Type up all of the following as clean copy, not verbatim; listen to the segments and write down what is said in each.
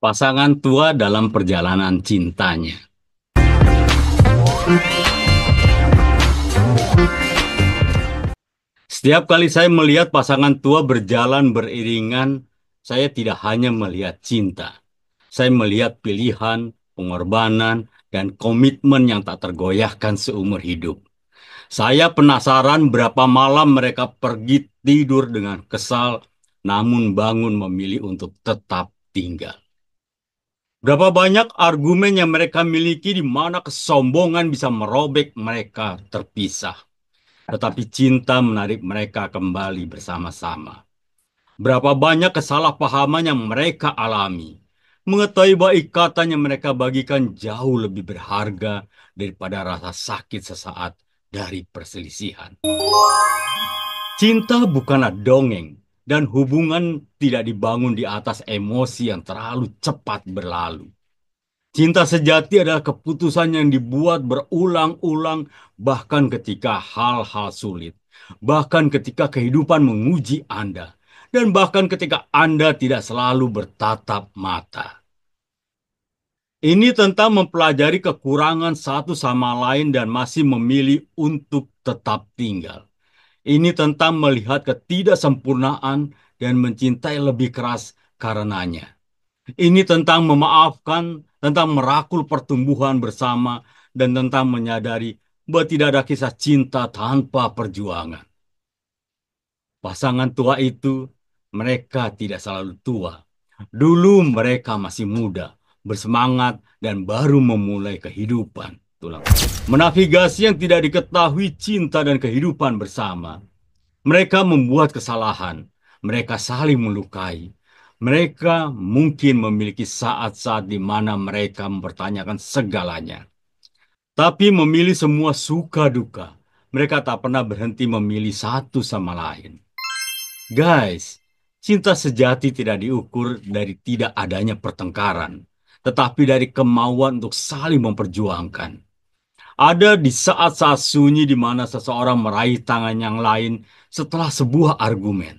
Pasangan tua dalam perjalanan cintanya. Setiap kali saya melihat pasangan tua berjalan beriringan, saya tidak hanya melihat cinta. Saya melihat pilihan, pengorbanan, dan komitmen yang tak tergoyahkan seumur hidup. Saya penasaran berapa malam mereka pergi tidur dengan kesal, namun bangun memilih untuk tetap tinggal. Berapa banyak argumen yang mereka miliki di mana kesombongan bisa merobek mereka terpisah. Tetapi cinta menarik mereka kembali bersama-sama. Berapa banyak kesalahpahaman yang mereka alami. Mengetahui bahwa ikatan yang mereka bagikan jauh lebih berharga daripada rasa sakit sesaat dari perselisihan. Cinta bukanlah dongeng, dan hubungan tidak dibangun di atas emosi yang terlalu cepat berlalu. Cinta sejati adalah keputusan yang dibuat berulang-ulang, bahkan ketika hal-hal sulit, bahkan ketika kehidupan menguji Anda, dan bahkan ketika Anda tidak selalu bertatap mata. Ini tentang mempelajari kekurangan satu sama lain dan masih memilih untuk tetap tinggal. Ini tentang melihat ketidaksempurnaan dan mencintai lebih keras karenanya. Ini tentang memaafkan, tentang merakul pertumbuhan bersama, dan tentang menyadari bahwa tidak ada kisah cinta tanpa perjuangan. Pasangan tua itu, mereka tidak selalu tua. Dulu mereka masih muda, bersemangat, dan baru memulai kehidupan. Tulang. Menavigasi yang tidak diketahui cinta dan kehidupan bersama. Mereka membuat kesalahan. Mereka saling melukai. Mereka mungkin memiliki saat-saat di mana mereka mempertanyakan segalanya. Tapi memilih semua suka duka. Mereka tak pernah berhenti memilih satu sama lain. Guys, cinta sejati tidak diukur dari tidak adanya pertengkaran, tetapi dari kemauan untuk saling memperjuangkan. Ada di saat-saat sunyi di mana seseorang meraih tangan yang lain setelah sebuah argumen.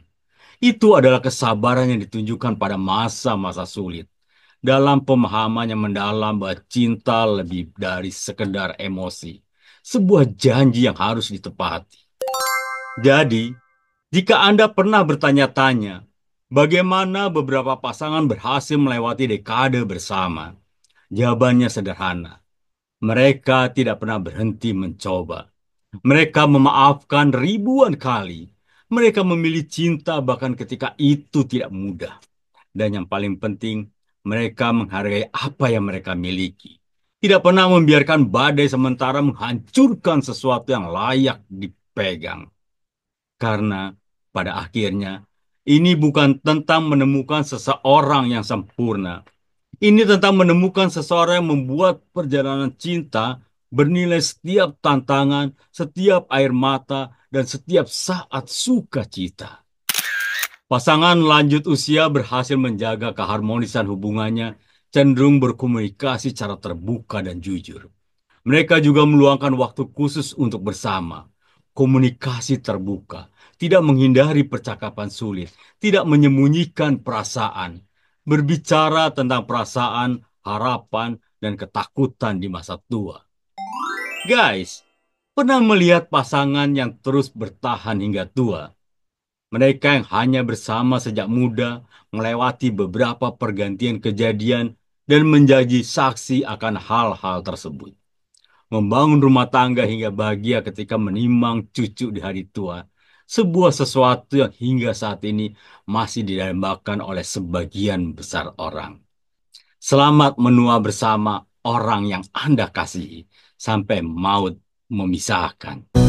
Itu adalah kesabaran yang ditunjukkan pada masa-masa sulit. Dalam pemahaman yang mendalam bahwa cinta lebih dari sekedar emosi. Sebuah janji yang harus ditepati. Jadi, jika Anda pernah bertanya-tanya, bagaimana beberapa pasangan berhasil melewati dekade bersama? Jawabannya sederhana. Mereka tidak pernah berhenti mencoba. Mereka memaafkan ribuan kali. Mereka memilih cinta bahkan ketika itu tidak mudah. Dan yang paling penting, mereka menghargai apa yang mereka miliki. Tidak pernah membiarkan badai sementara menghancurkan sesuatu yang layak dipegang. Karena pada akhirnya, ini bukan tentang menemukan seseorang yang sempurna. Ini tentang menemukan seseorang yang membuat perjalanan cinta bernilai setiap tantangan, setiap air mata, dan setiap saat sukacita. Pasangan lanjut usia berhasil menjaga keharmonisan hubungannya, cenderung berkomunikasi secara terbuka dan jujur. Mereka juga meluangkan waktu khusus untuk bersama. Komunikasi terbuka, tidak menghindari percakapan sulit, tidak menyembunyikan perasaan, berbicara tentang perasaan, harapan, dan ketakutan di masa tua. Guys, pernah melihat pasangan yang terus bertahan hingga tua? Mereka yang hanya bersama sejak muda, melewati beberapa pergantian kejadian, dan menjadi saksi akan hal-hal tersebut. Membangun rumah tangga hingga bahagia ketika menimang cucu di hari tua. Sebuah sesuatu yang hingga saat ini masih didambakan oleh sebagian besar orang. Selamat menua bersama orang yang Anda kasihi sampai maut memisahkan.